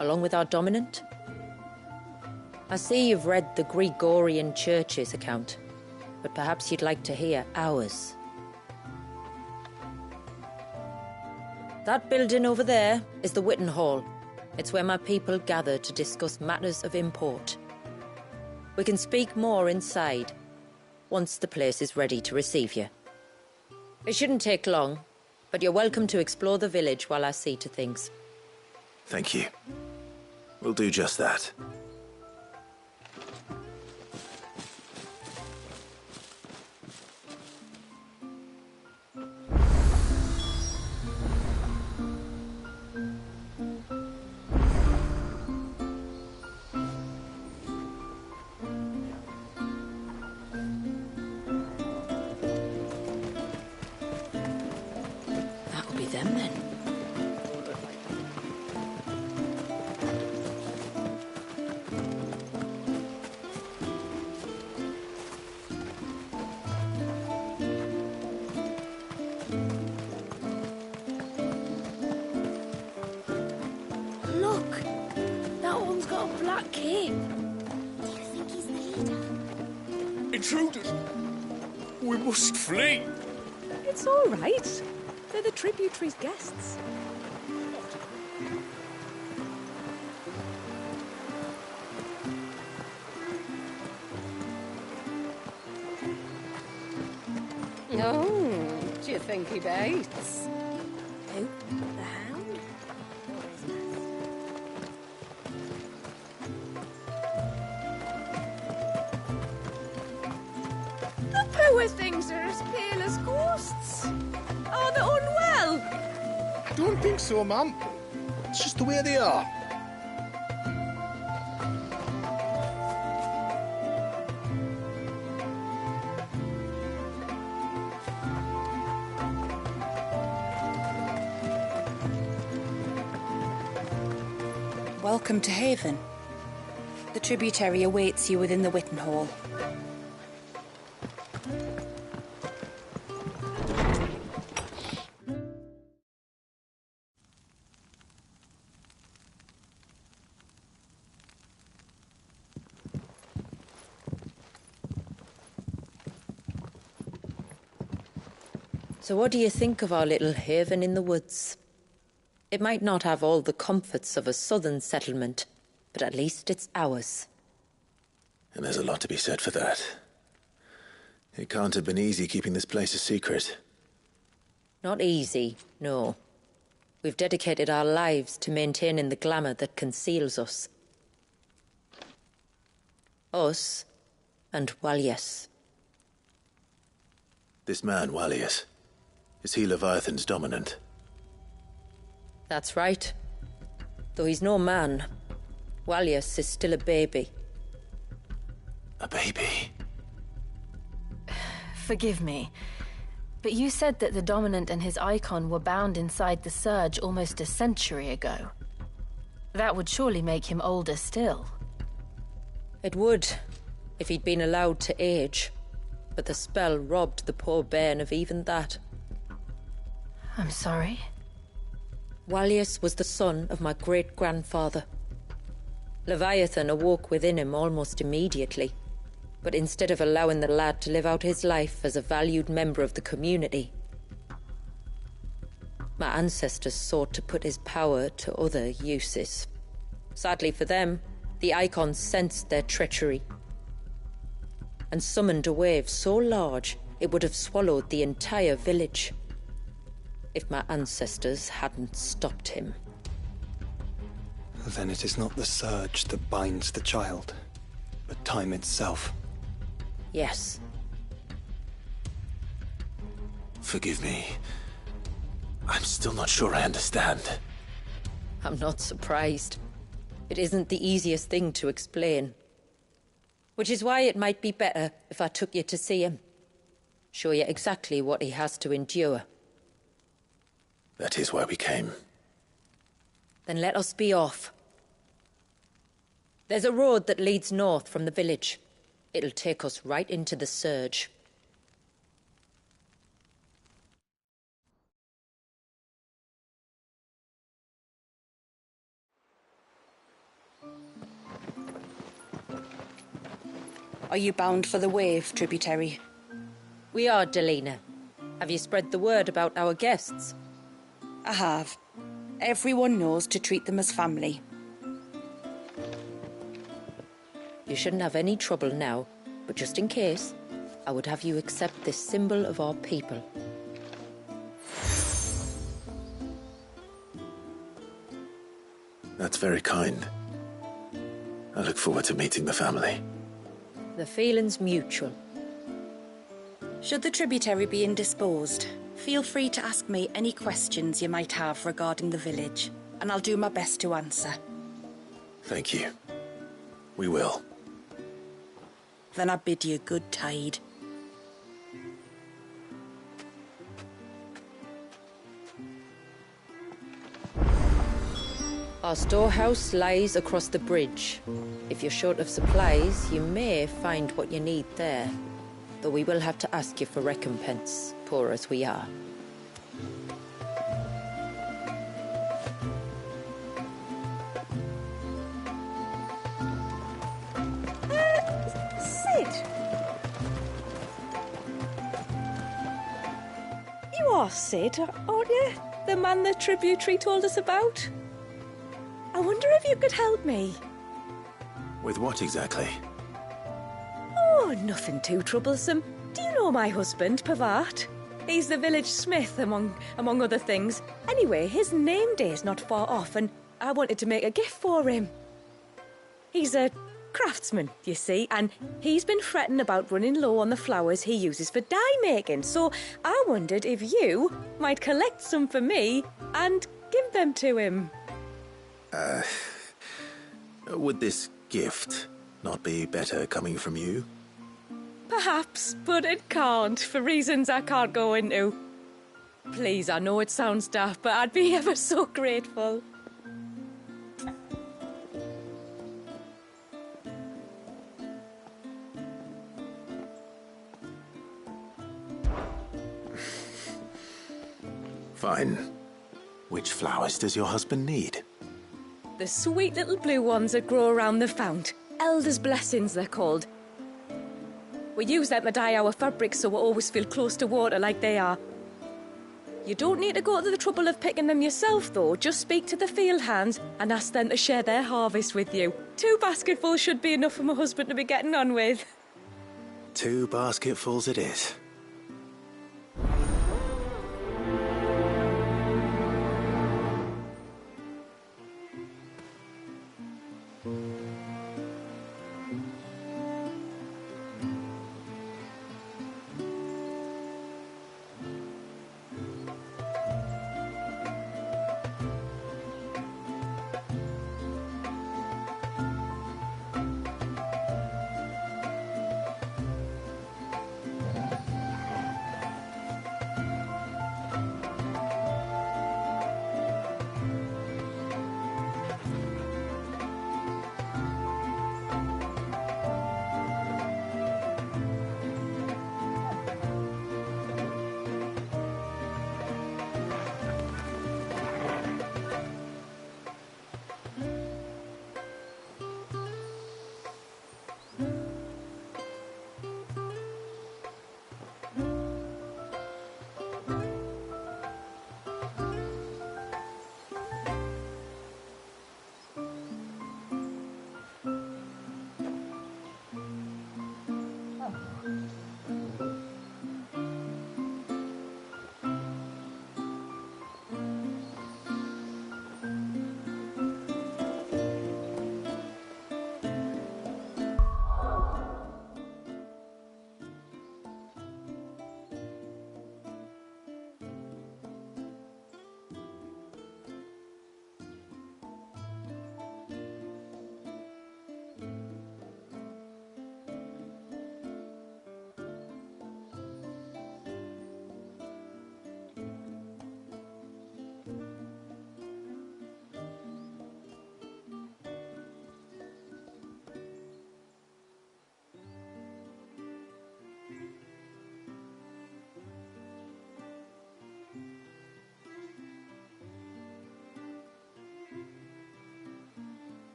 along with our dominant? I see you've read the Gregorian Church's account, but perhaps you'd like to hear ours. That building over there is the Witten Hall. It's where my people gather to discuss matters of import. We can speak more inside, once the place is ready to receive you. It shouldn't take long, but you're welcome to explore the village while I see to things. Thank you. We'll do just that. That'll be them then. Look! That one's got a black cape. Do you think he's the leader? Intruders! We must flee! It's all right. They're the tributaries' guests. Oh, do you think he bites? Who? The hound? The poor things are as pale as ghosts. Are they unwell? I don't think so, ma'am. It's just the way they are. Welcome to Haven. The tributary awaits you within the Witten Hall. So what do you think of our little haven in the woods? It might not have all the comforts of a southern settlement, but at least it's ours. And there's a lot to be said for that. It can't have been easy keeping this place a secret. Not easy, no. We've dedicated our lives to maintaining the glamour that conceals us. Us and Walias. This man, Walias, is he Leviathan's dominant? That's right. Though he's no man, Walias is still a baby. A baby? Forgive me, but you said that the Dominant and his icon were bound inside the Surge almost a century ago. That would surely make him older still. It would, if he'd been allowed to age. But the spell robbed the poor bairn of even that. I'm sorry. Walias was the son of my great-grandfather. Leviathan awoke within him almost immediately, but instead of allowing the lad to live out his life as a valued member of the community, my ancestors sought to put his power to other uses. Sadly for them, the Icon sensed their treachery and summoned a wave so large it would have swallowed the entire village if my ancestors hadn't stopped him. Then it is not the surge that binds the child, but time itself. Yes. Forgive me. I'm still not sure I understand. I'm not surprised. It isn't the easiest thing to explain. Which is why it might be better if I took you to see him. Show you exactly what he has to endure. That is why we came. Then let us be off. There's a road that leads north from the village. It'll take us right into the Surge. Are you bound for the Wave tributary? We are, Delina. Have you spread the word about our guests? I have. Everyone knows to treat them as family. You shouldn't have any trouble now, but just in case, I would have you accept this symbol of our people. That's very kind. I look forward to meeting the family. The feeling's mutual. Should the tributary be indisposed, feel free to ask me any questions you might have regarding the village, and I'll do my best to answer. Thank you. We will. Then I bid you good tide. Our storehouse lies across the bridge. If you're short of supplies, you may find what you need there. Though we will have to ask you for recompense, poor as we are. Sid! You are Sid, aren't you? The man the tributary told us about? I wonder if you could help me. With what exactly? Oh, nothing too troublesome. Do you know my husband, Pavat? He's the village smith, among other things. Anyway, his name day's not far off, and I wanted to make a gift for him. He's a craftsman, you see, and he's been fretting about running low on the flowers he uses for dye making, so I wondered if you might collect some for me and give them to him. Would this gift not be better coming from you? Perhaps, but it can't, for reasons I can't go into. Please, I know it sounds daft, but I'd be ever so grateful. Fine. Which flowers does your husband need? The sweet little blue ones that grow around the fount. Elder's blessings, they're called. We use them to dye our fabrics so we always feel close to water like they are. You don't need to go to the trouble of picking them yourself, though. Just speak to the field hands and ask them to share their harvest with you. 2 basketfuls should be enough for my husband to be getting on with. 2 basketfuls it is.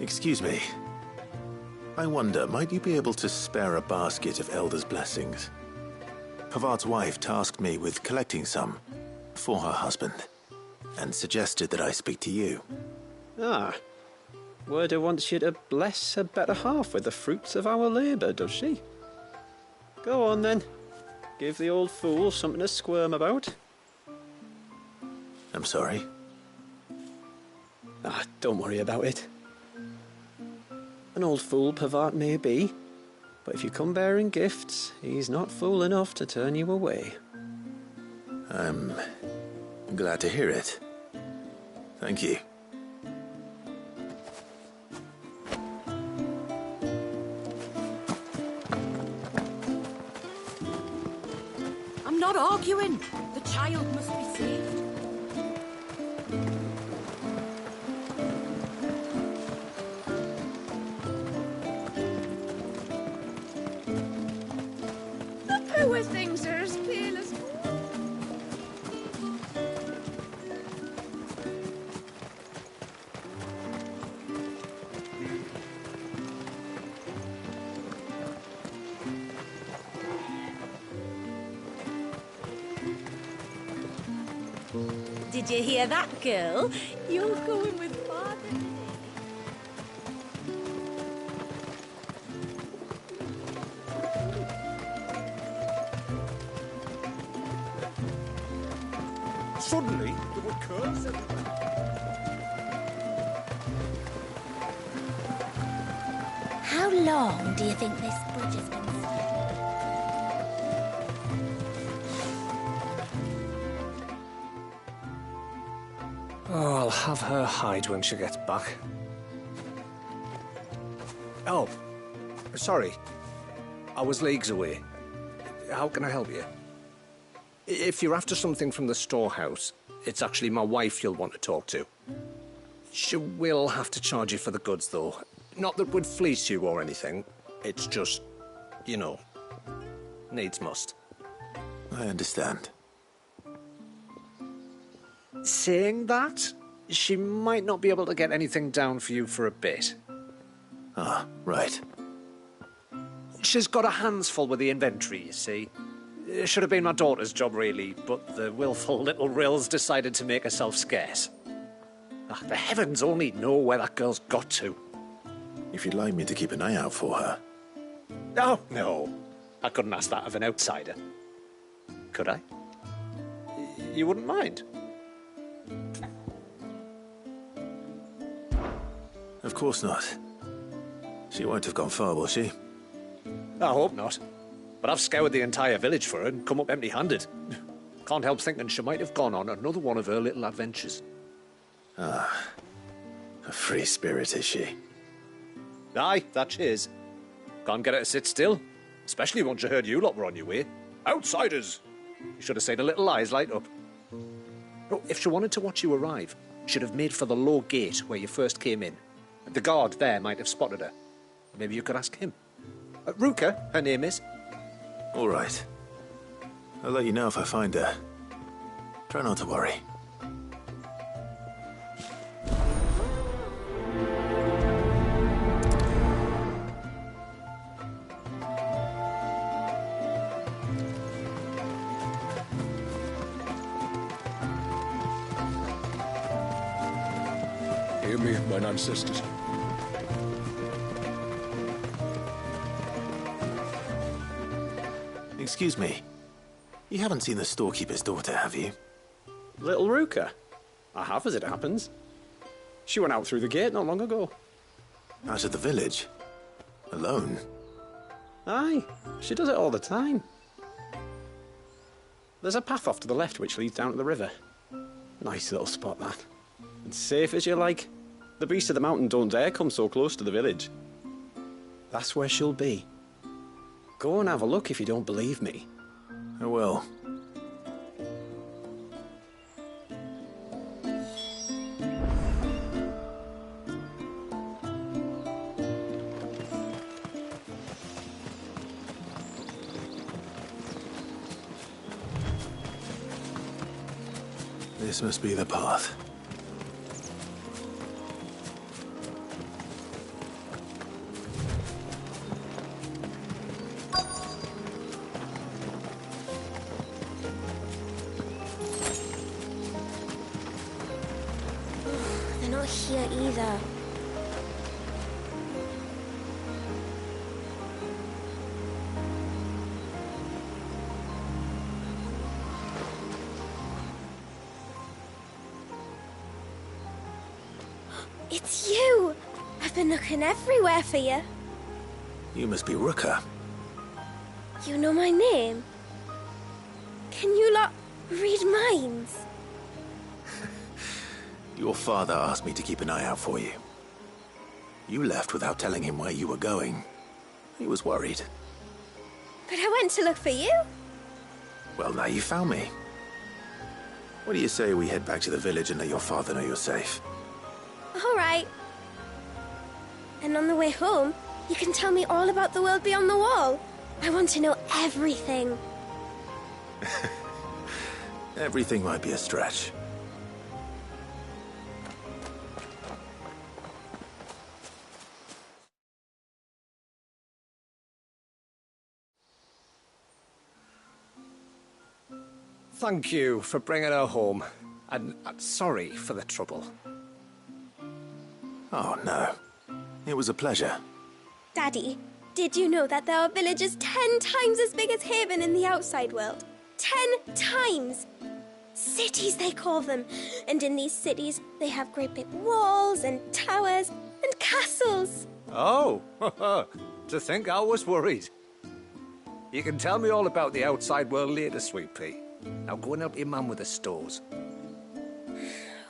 Excuse me. I wonder, might you be able to spare a basket of Elder's blessings? Pavart's wife tasked me with collecting some for her husband, and suggested that I speak to you. Ah. Werda wants you to bless her better half with the fruits of our labour, does she? Go on then. Give the old fool something to squirm about. I'm sorry. Ah, don't worry about it. An old fool Pavart may be, but if you come bearing gifts, he's not fool enough to turn you away. I'm glad to hear it. Thank you. I'm not arguing. The child must be saved. The poor things are as pale as... Did you hear that, girl? You're going with father today. Suddenly, there were curves everywhere. How long do you think this bridge has been standing? Oh, I'll have her hide when she gets back. Oh, sorry. I was leagues away. How can I help you? If you're after something from the storehouse, it's actually my wife you'll want to talk to. She will have to charge you for the goods, though. Not that would fleece you or anything. It's just, you know, needs must. I understand. Saying that, she might not be able to get anything down for you for a bit. Ah, right. She's got her hands full with the inventory, you see. It should have been my daughter's job, really, but the willful little Rills decided to make herself scarce. Ah, the heavens only know where that girl's got to. If you'd like me to keep an eye out for her. Oh, no. I couldn't ask that of an outsider. Could I? You wouldn't mind? Of course not. She won't have gone far, will she? I hope not. But I've scoured the entire village for her and come up empty-handed. Can't help thinking she might have gone on another one of her little adventures. Ah, a free spirit, is she? Aye, that she is. Can't get her to sit still, especially once she heard you lot were on your way. Outsiders! You should have seen her little eyes light up. Oh, if she wanted to watch you arrive, she'd have made for the low gate where you first came in. The guard there might have spotted her. Maybe you could ask him. Ruka, her name is. All right. I'll let you know if I find her. Try not to worry. Hear me, mine ancestors. Excuse me. You haven't seen the storekeeper's daughter, have you? Little Ruka? I have, as it happens. She went out through the gate not long ago. Out of the village? Alone? Aye, she does it all the time. There's a path off to the left which leads down to the river. Nice little spot, that. And safe as you like. The beasts of the mountain don't dare come so close to the village. That's where she'll be. Go and have a look if you don't believe me. I will. This must be the path. They're not here either. It's you! I've been looking everywhere for you. You must be Rooker. You know my name? Can you lot read minds? Your father asked me to keep an eye out for you. You left without telling him where you were going. He was worried. But I went to look for you. Well, now you found me. What do you say we head back to the village and let your father know you're safe? All right. And on the way home, you can tell me all about the world beyond the wall. I want to know everything. Everything might be a stretch. Thank you for bringing her home. And sorry for the trouble. Oh, no. It was a pleasure. Daddy, did you know that there are villages 10 times as big as Haven in the outside world? 10 times! Cities, they call them. And in these cities, they have great big walls and towers and castles. Oh, to think I was worried. You can tell me all about the outside world later, Sweet Pea. Now go and help your mum with the stores.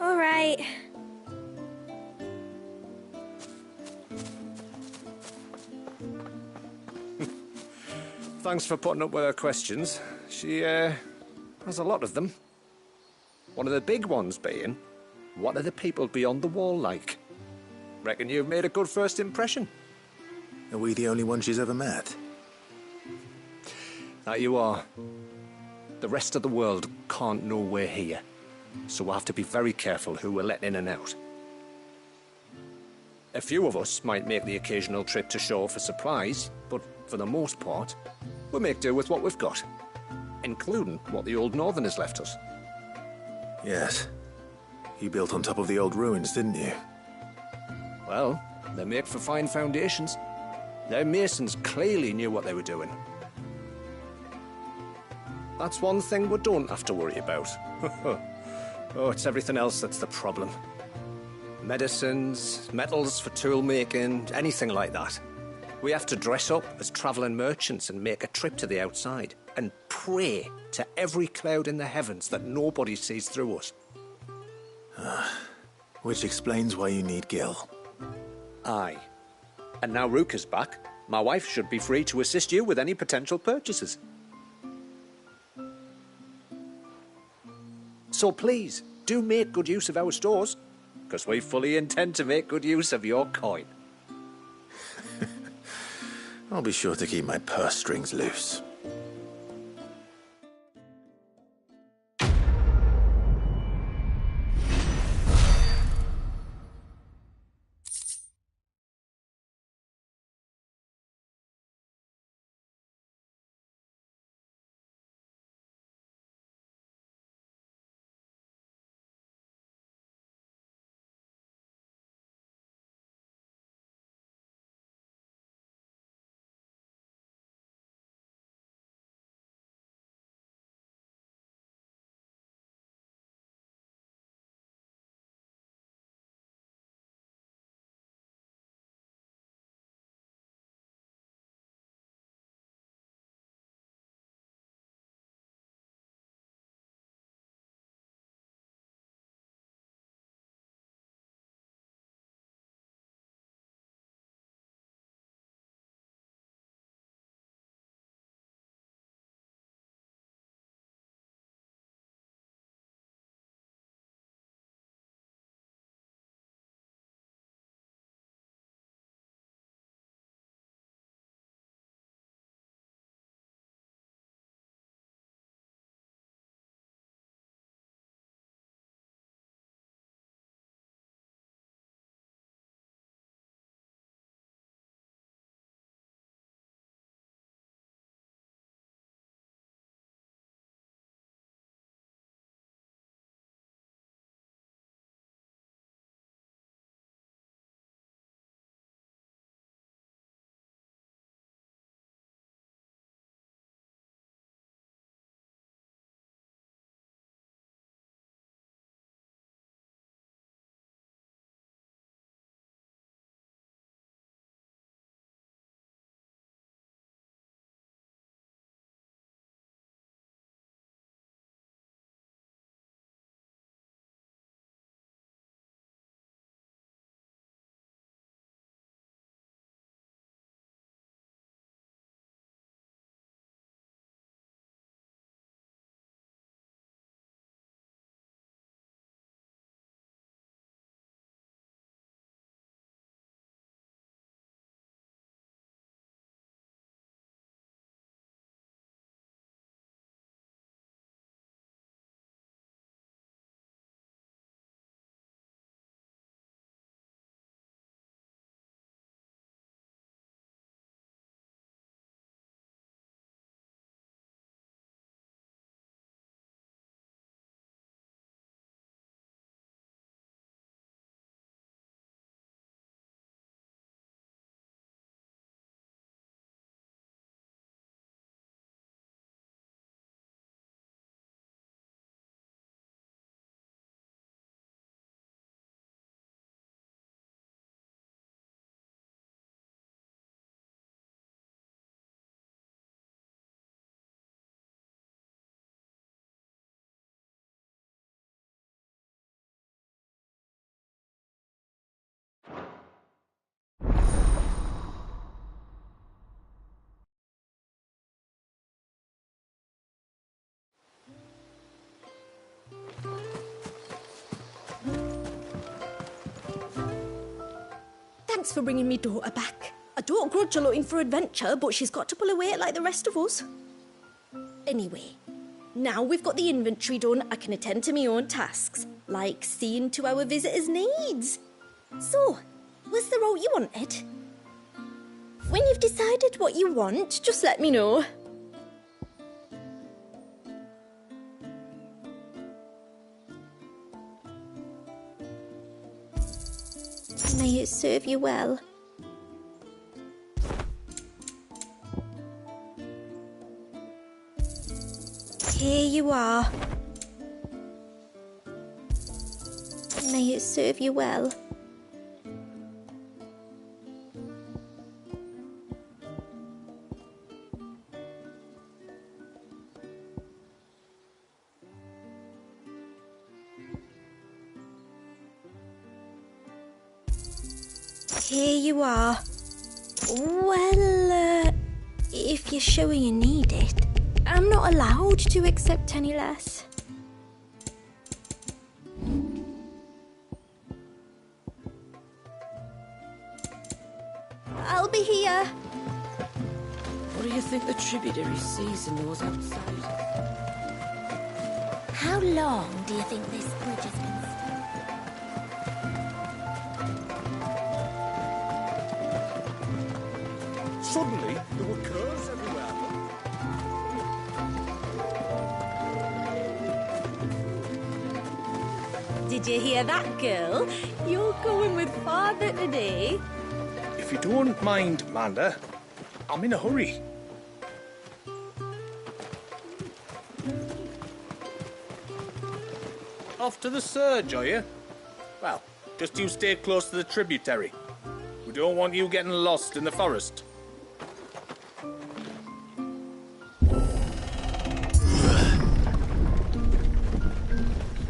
All right. Thanks for putting up with her questions. She, has a lot of them. One of the big ones being, what are the people beyond the wall like? Reckon you've made a good first impression. Are we the only one she's ever met? That you are. The rest of the world can't know we're here, so we'll have to be very careful who we're letting in and out. A few of us might make the occasional trip to shore for supplies, but for the most part, we'll make do with what we've got, including what the old Northerners left us. Yes. You built on top of the old ruins, didn't you? Well, they make for fine foundations. Their masons clearly knew what they were doing. That's one thing we don't have to worry about. Oh, it's everything else that's the problem. Medicines, metals for tool making, anything like that. We have to dress up as travelling merchants and make a trip to the outside and pray to every cloud in the heavens that nobody sees through us. Which explains why you need Gil. Aye. And now Ruka's back, my wife should be free to assist you with any potential purchases. So please, do make good use of our stores, because we fully intend to make good use of your coin. I'll be sure to keep my purse strings loose. thanks for bringing me daughter back. I don't grudge her looking for adventure, but she's got to pull her weight like the rest of us. Anyway, now we've got the inventory done, I can attend to my own tasks, like seeing to our visitors' needs. So, what's the route you wanted? When you've decided what you want, just let me know. May it serve you well. Here you are. May it serve you well. Here you are. Well, if you're sure you need it, I'm not allowed to accept any less. I'll be here. What do you think the tributary season was outside? How long do you think this bridge has been? Suddenly, there were curves everywhere. Did you hear that, girl? You're going with father today. If you don't mind, Manda, I'm in a hurry. Off to the surge, are you? Well, just you stay close to the tributary. We don't want you getting lost in the forest.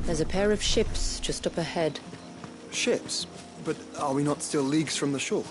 There's a pair of ships just up ahead. Ships? But are we not still leagues from the shore?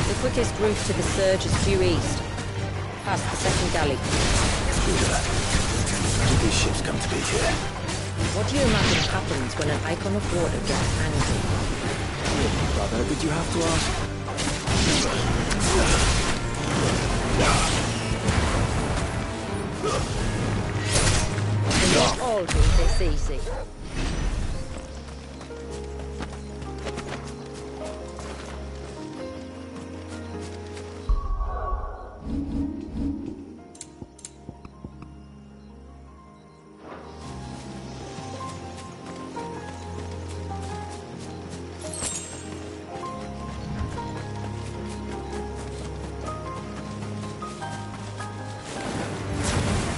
The quickest route to the surge is due east, past the second galley. How did these ships come to be here? What do you imagine happens when an icon of water gets angry? Brother, did you have to ask? They won't all do this easy.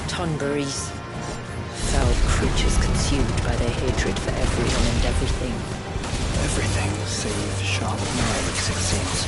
Tonberries. Foul creatures consumed by their hatred for everyone and everything. Everything save sharp knives, it seems.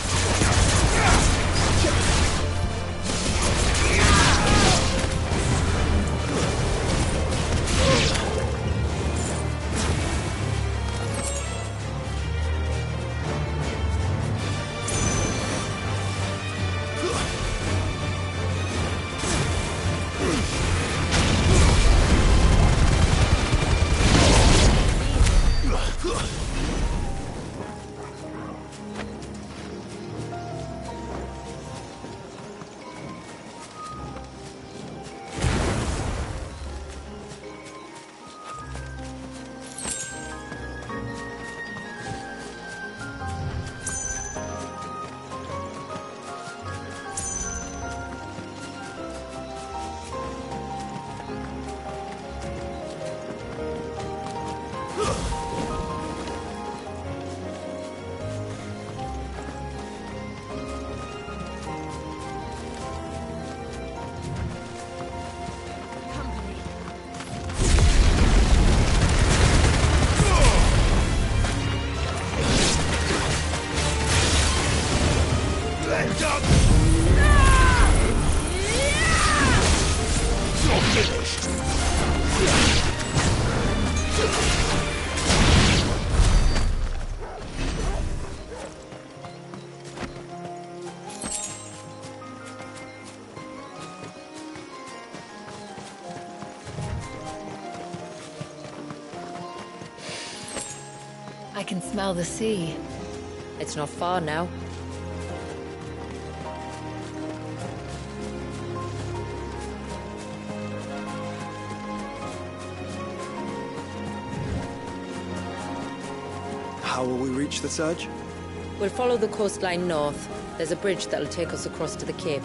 I can smell the sea. It's not far now. How will we reach the surge? We'll follow the coastline north. There's a bridge that'll take us across to the cape.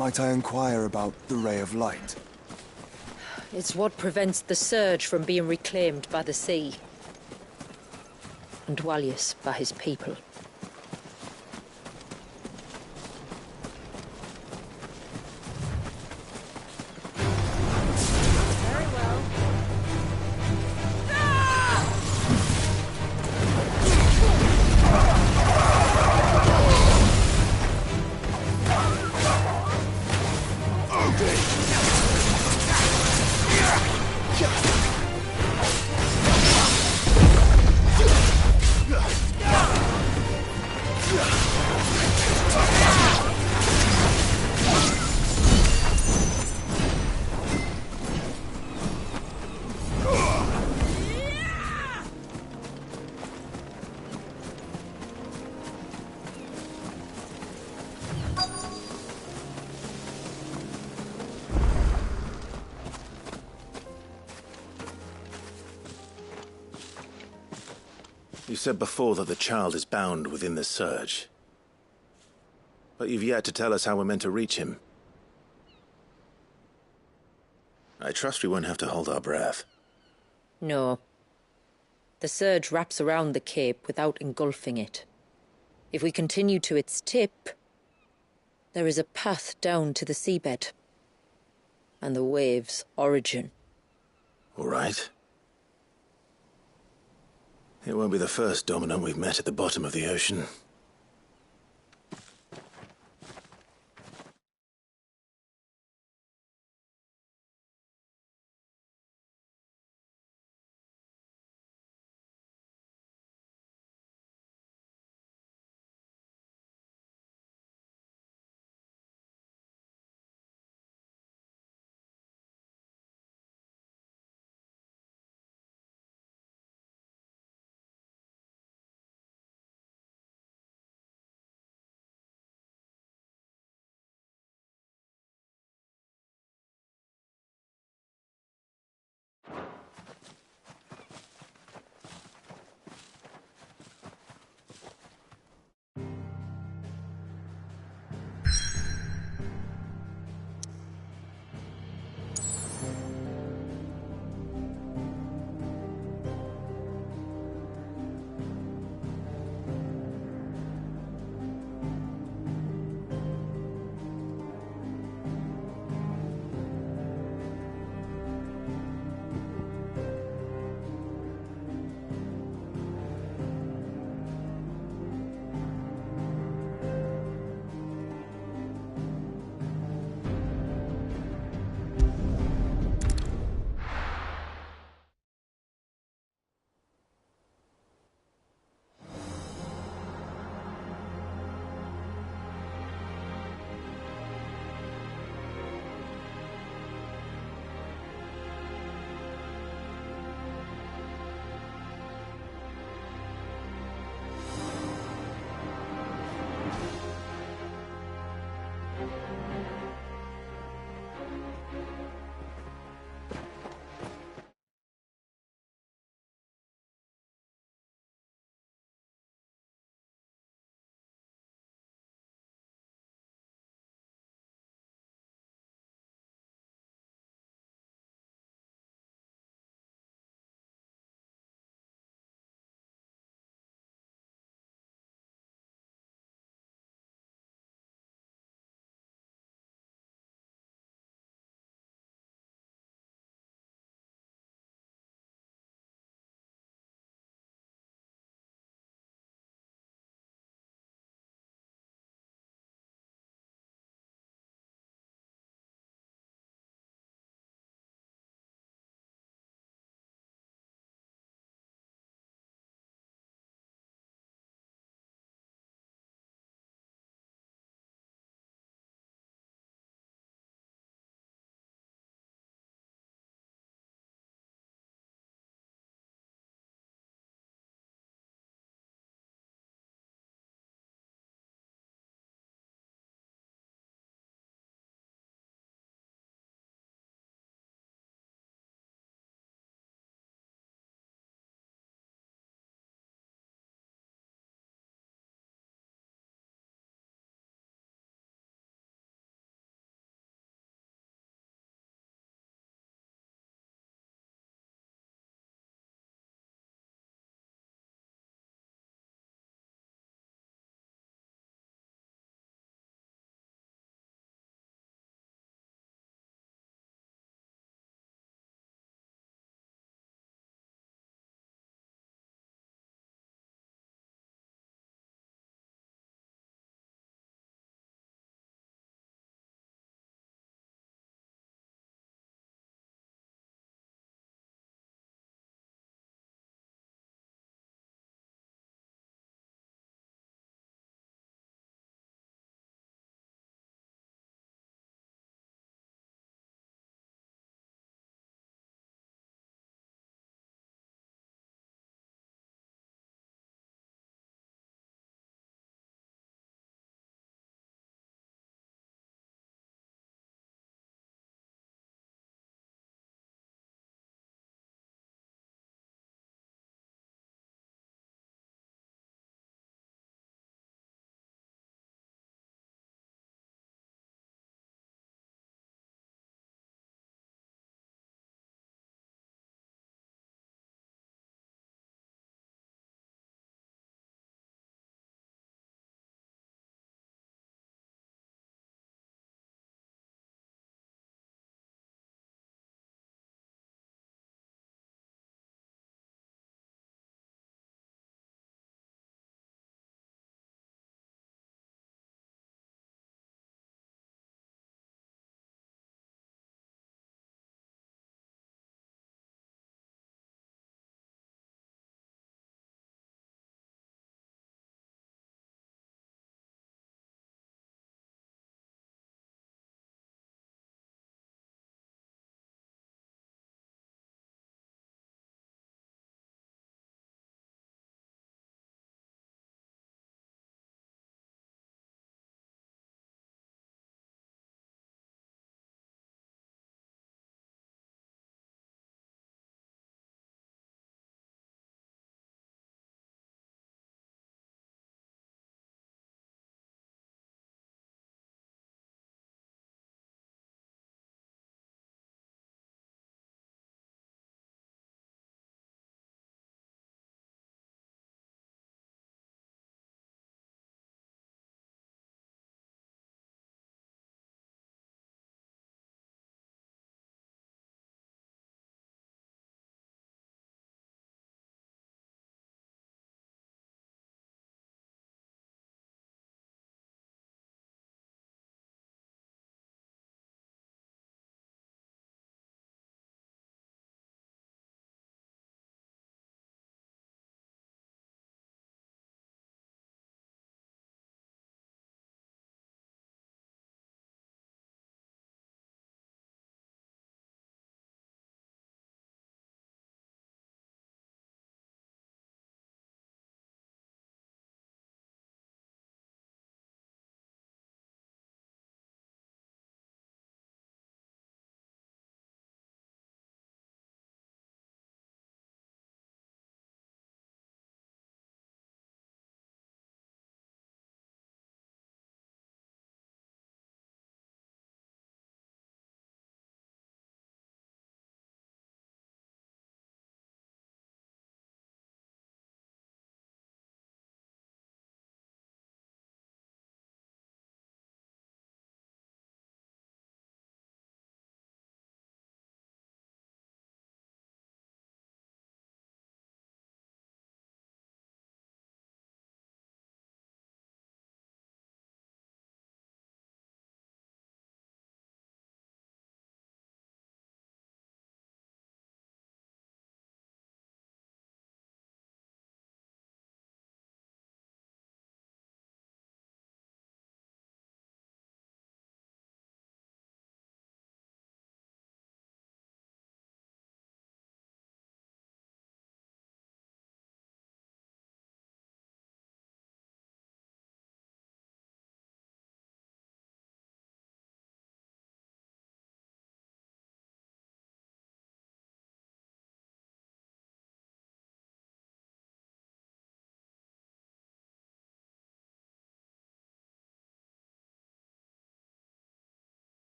Might I inquire about the Ray of Light? It's what prevents the surge from being reclaimed by the sea. And Dwalius by his people. You said before that the child is bound within the surge. But you've yet to tell us how we're meant to reach him. I trust we won't have to hold our breath. No. The surge wraps around the cape without engulfing it. If we continue to its tip, there is a path down to the seabed. And the wave's origin. All right. It won't be the first dominant we've met at the bottom of the ocean.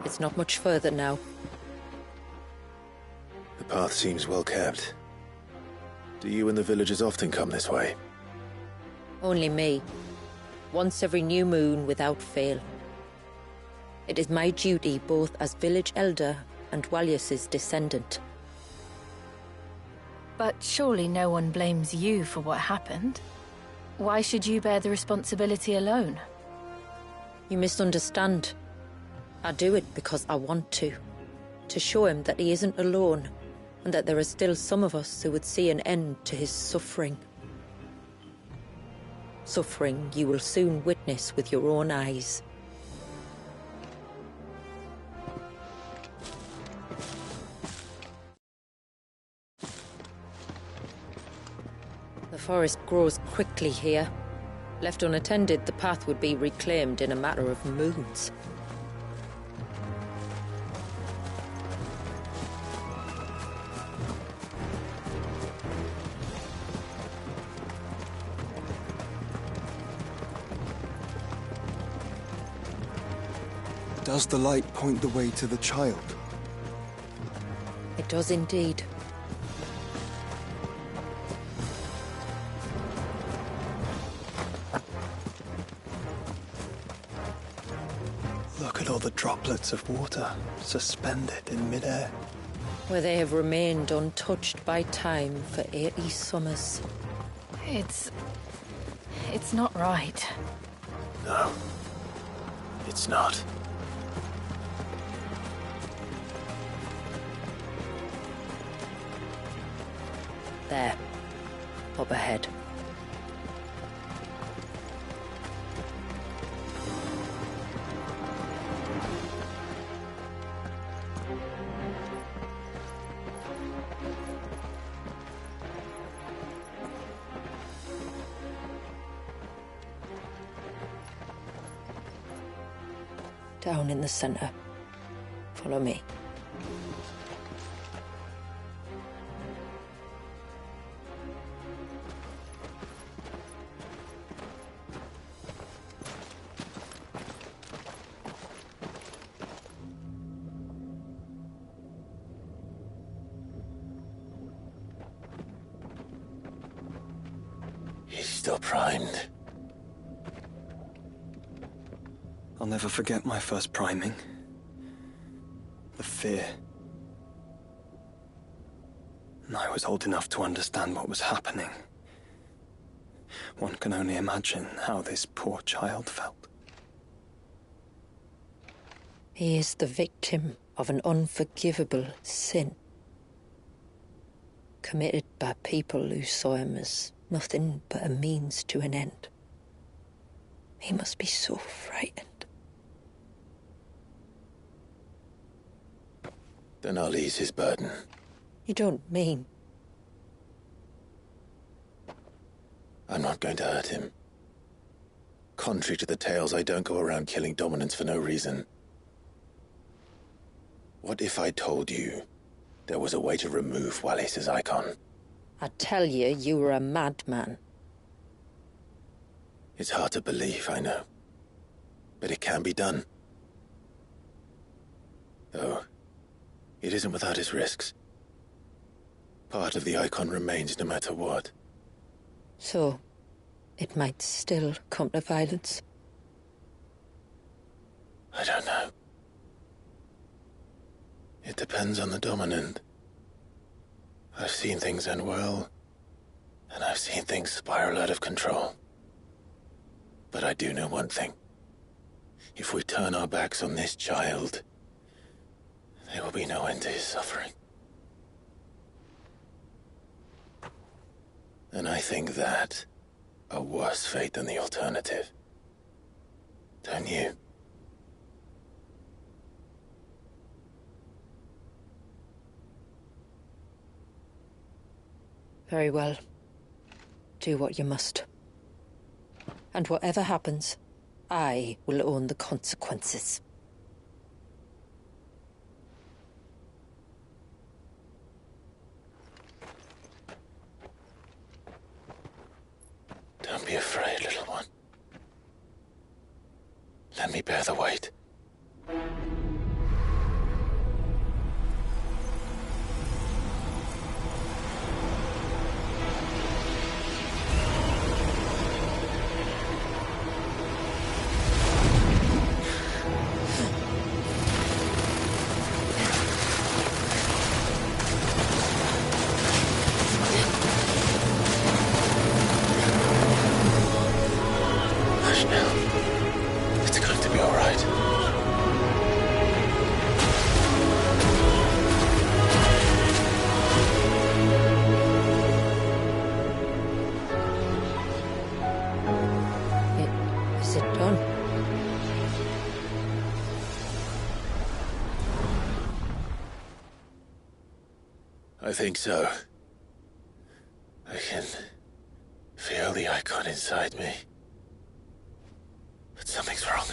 It's not much further now. The path seems well kept. Do you and the villagers often come this way? Only me. Once every new moon without fail. It is my duty both as village elder and Walius's descendant. But surely no one blames you for what happened. Why should you bear the responsibility alone? You misunderstand. I do it because I want to. To show him that he isn't alone, and that there are still some of us who would see an end to his suffering. Suffering you will soon witness with your own eyes. The forest grows quickly here. Left unattended, the path would be reclaimed in a matter of moons. Does the light point the way to the child? It does indeed. Look at all the droplets of water suspended in midair. Where they have remained untouched by time for 80 summers. It's not right. No. It's not. There. Up ahead. Down in the center. Follow me. He's still primed. I'll never forget my first priming. The fear. And I was old enough to understand what was happening. One can only imagine how this poor child felt. He is the victim of an unforgivable sin. Committed by people who saw him as nothing but a means to an end. He must be so frightened. Then I'll ease his burden. You don't mean... I'm not going to hurt him. Contrary to the tales, I don't go around killing dominants for no reason. What if I told you there was a way to remove Walius's icon? I tell you, you were a madman. It's hard to believe, I know. But it can be done. Though, it isn't without its risks. Part of the icon remains no matter what. So, it might still come to violence. I don't know. It depends on the dominant. I've seen things end well, and I've seen things spiral out of control. But I do know one thing. If we turn our backs on this child, there will be no end to his suffering. And I think that a worse fate than the alternative. Don't you? Very well. Do what you must. And whatever happens, I will own the consequences. Don't be afraid, little one. Let me bear the weight. I think so. I can feel the icon inside me. But something's wrong.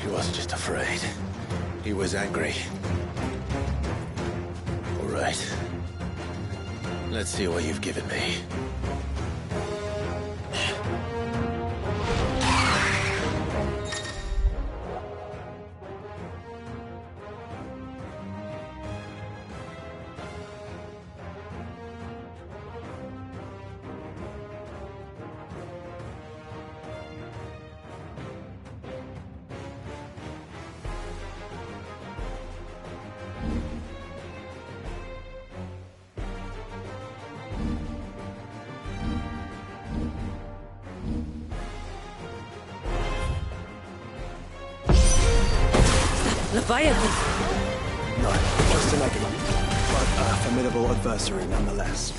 He wasn't just afraid. He was angry. All right. Let's see what you've given me. Leviathan! No, just an enigma, but a formidable adversary nonetheless.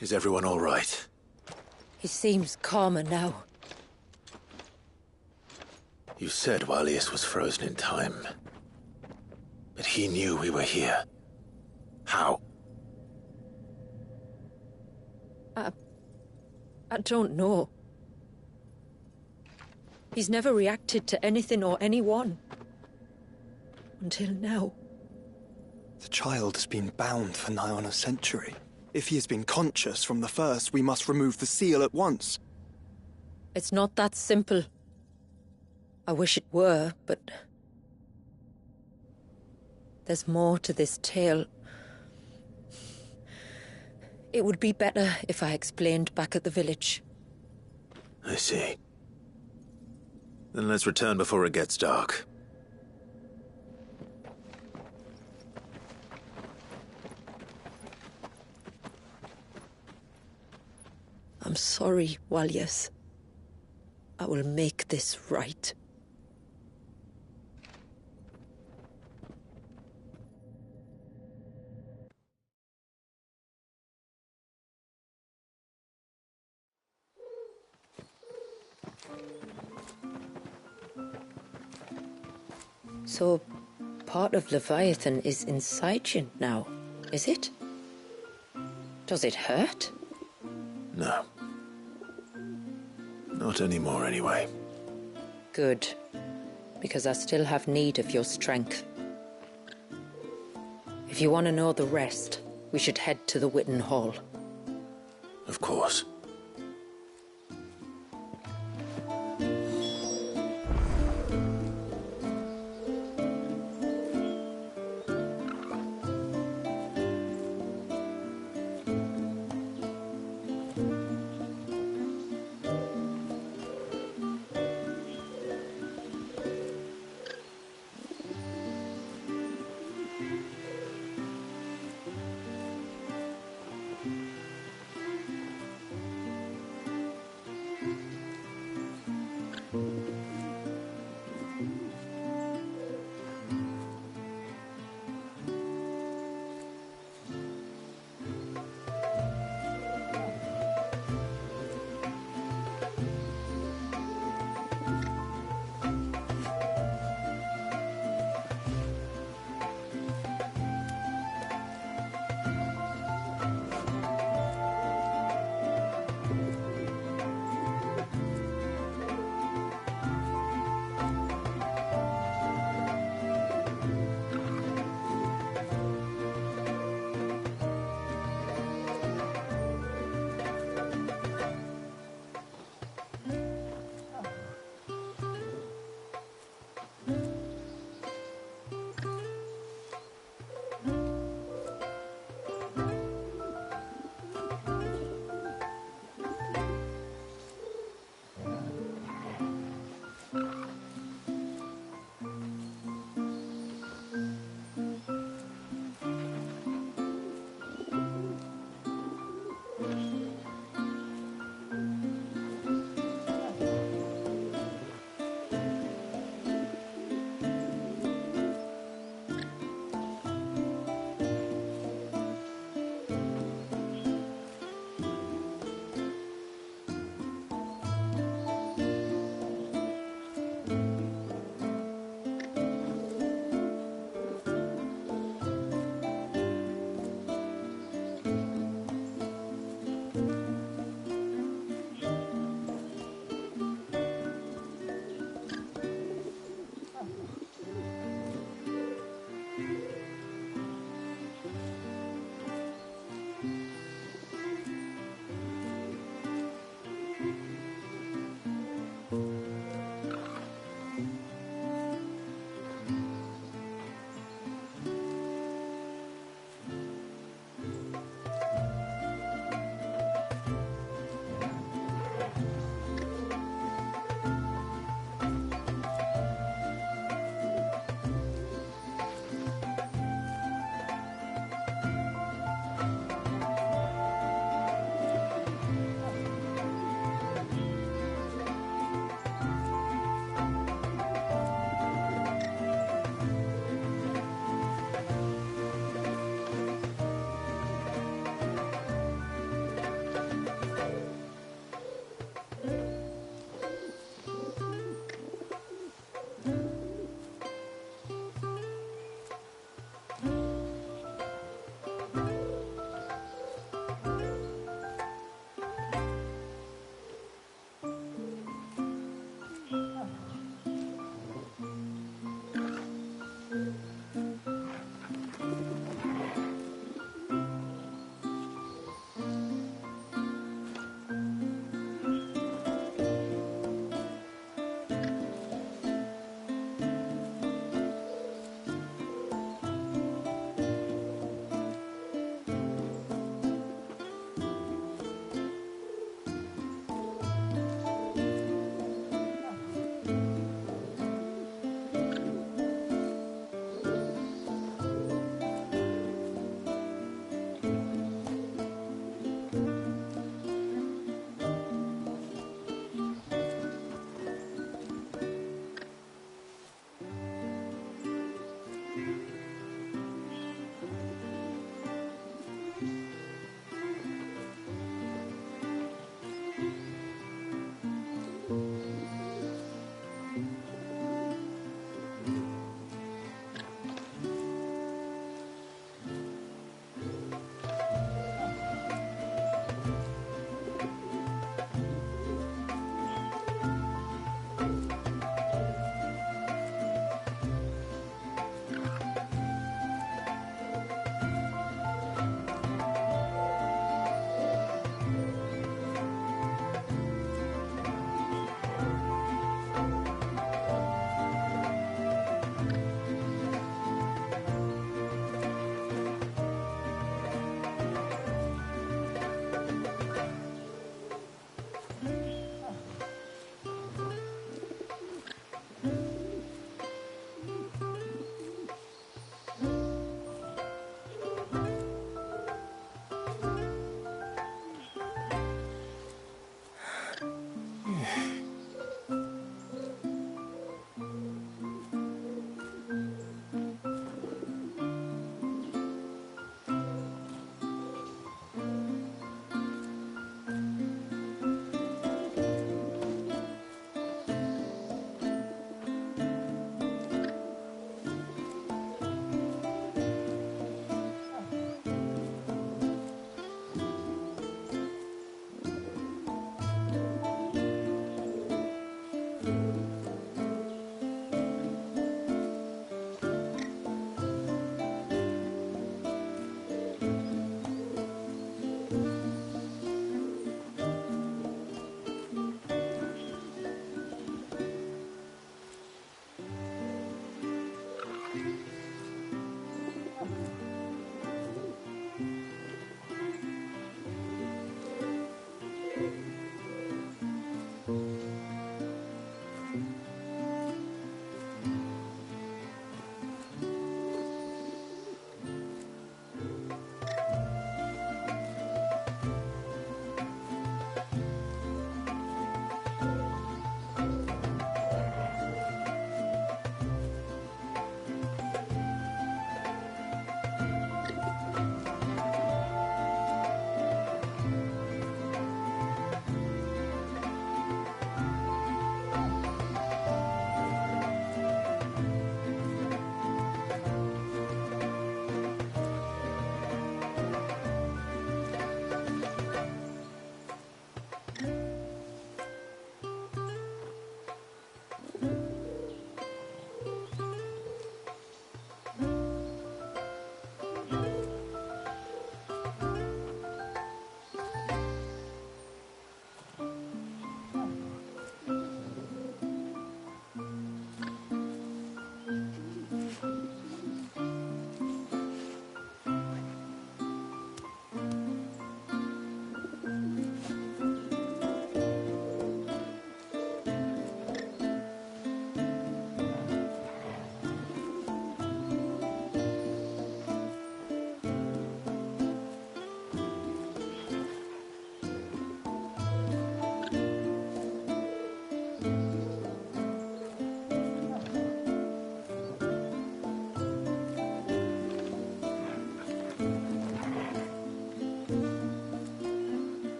Is everyone all right? He seems calmer now. You said Walius was frozen in time. But he knew we were here. How? I don't know. He's never reacted to anything or anyone. Until now. The child has been bound for nigh on a century. If he has been conscious from the first, we must remove the seal at once. It's not that simple. I wish it were, but There's more to this tale. It would be better if I explained back at the village. I see. Then let's return before it gets dark. I'm sorry, Walyas. I will make this right. So, part of Leviathan is inside you now, is it? Does it hurt? No. Not anymore, anyway. Good. Because I still have need of your strength. If you want to know the rest, we should head to the Witten Hall. Of course.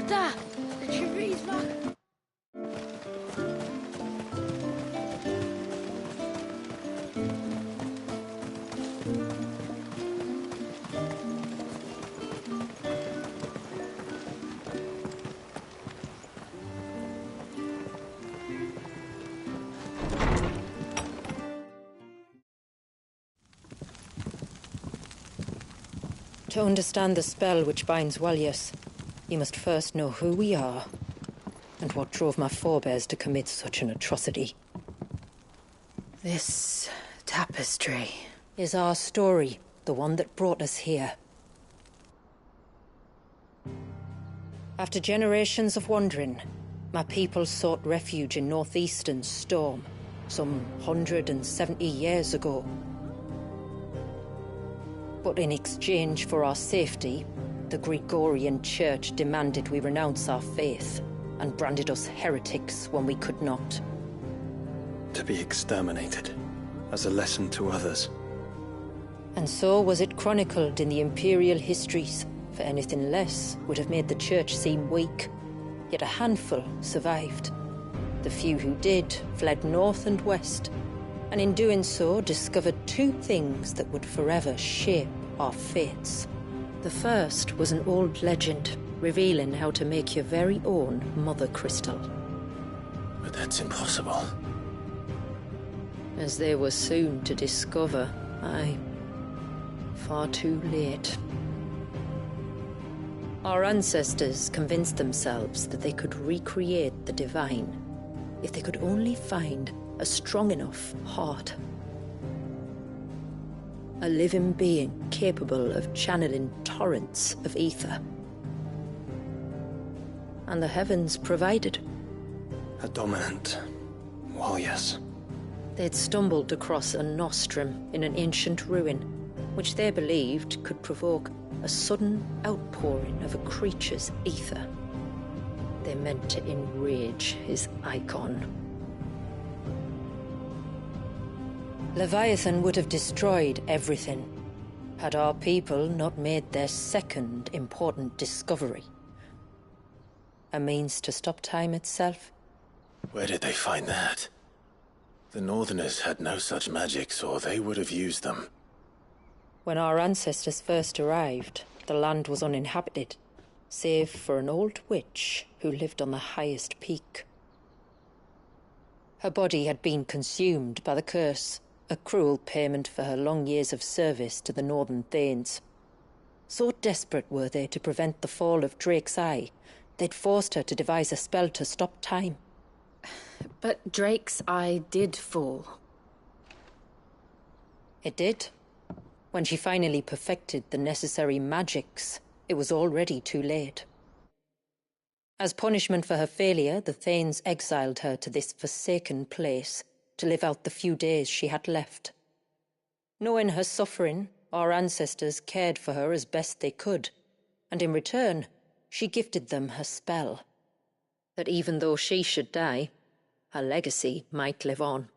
Doctor! The Tributary's back! To understand the spell which binds Walyas, you must first know who we are, and what drove my forebears to commit such an atrocity. This tapestry is our story, the one that brought us here. After generations of wandering, my people sought refuge in northeastern Storm, some 170 years ago. But in exchange for our safety, the Gregorian Church demanded we renounce our faith and branded us heretics when we could not. To be exterminated, as a lesson to others. And so was it chronicled in the imperial histories, for anything less would have made the Church seem weak. Yet a handful survived. The few who did fled north and west, and in doing so discovered two things that would forever shape our fates. The first was an old legend, revealing how to make your very own mother crystal. But that's impossible. As they were soon to discover, aye, far too late. Our ancestors convinced themselves that they could recreate the divine if they could only find a strong enough heart. A living being capable of channeling torrents of ether. And the heavens provided. A dominant. Well, yes. They'd stumbled across a nostrum in an ancient ruin, which they believed could provoke a sudden outpouring of a creature's ether. They meant to enrage his icon. Leviathan would have destroyed everything, had our people not made their second important discovery. A means to stop time itself. Where did they find that? The Northerners had no such magics, or they would have used them. When our ancestors first arrived, the land was uninhabited, save for an old witch who lived on the highest peak. Her body had been consumed by the curse, a cruel payment for her long years of service to the Northern Thanes. So desperate were they to prevent the fall of Drake's Eye, they'd forced her to devise a spell to stop time. But Drake's Eye did fall. It did. When she finally perfected the necessary magics, it was already too late. As punishment for her failure, the Thanes exiled her to this forsaken place to live out the few days she had left. Knowing her suffering, our ancestors cared for her as best they could, and in return, she gifted them her spell. That even though she should die, her legacy might live on.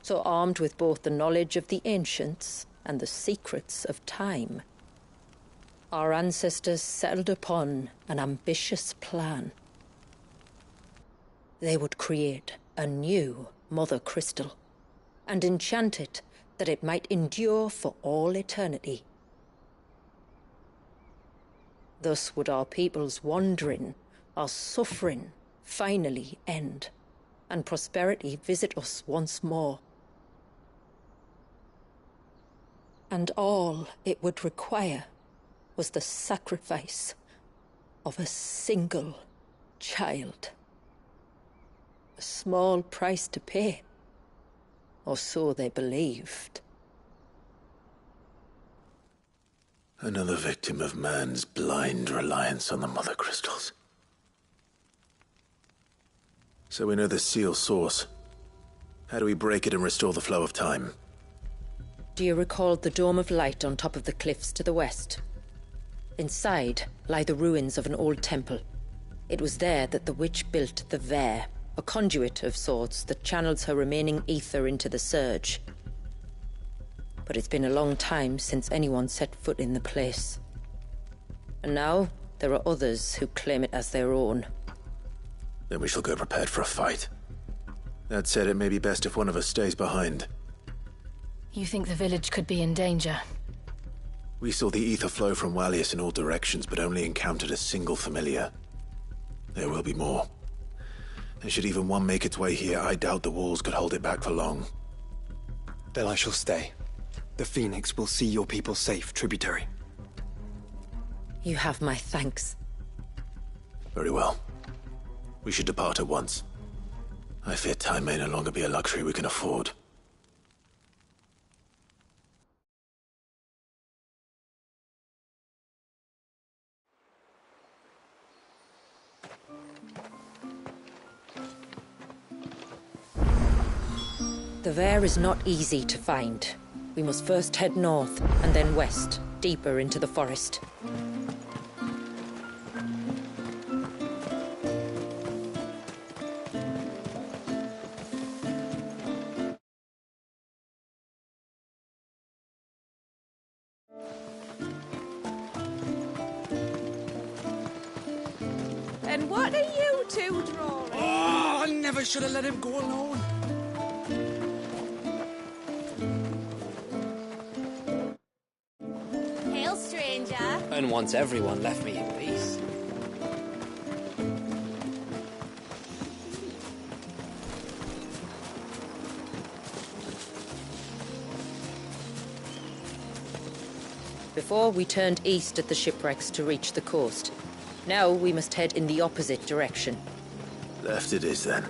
So armed with both the knowledge of the ancients and the secrets of time, our ancestors settled upon an ambitious plan. They would create a new Mother Crystal and enchant it that it might endure for all eternity. Thus would our people's wandering, our suffering, finally end, and prosperity visit us once more. And all it would require was the sacrifice of a single child. A small price to pay, or so they believed. Another victim of man's blind reliance on the Mother Crystals. So we know the seal source. How do we break it and restore the flow of time? Do you recall the dome of light on top of the cliffs to the west? Inside lie the ruins of an old temple. It was there that the witch built the Vare, a conduit of sorts that channels her remaining ether into the surge. but it's been a long time since anyone set foot in the place. And now, there are others who claim it as their own. Then we shall go prepared for a fight. That said, it may be best if one of us stays behind. You think the village could be in danger? We saw the ether flow from Wallius in all directions, but only encountered a single familiar. There will be more. And should even one make its way here, I doubt the walls could hold it back for long. Then I shall stay. The Phoenix will see your people safe, tributary. You have my thanks. Very well. We should depart at once. I fear time may no longer be a luxury we can afford. The Vare is not easy to find. We must first head north, and then west, deeper into the forest. And what are you two drawing? Oh, I never should have let him go alone. Hail, stranger. And once everyone left me in peace. Before, we turned east at the shipwrecks to reach the coast. Now we must head in the opposite direction. Left it is, then.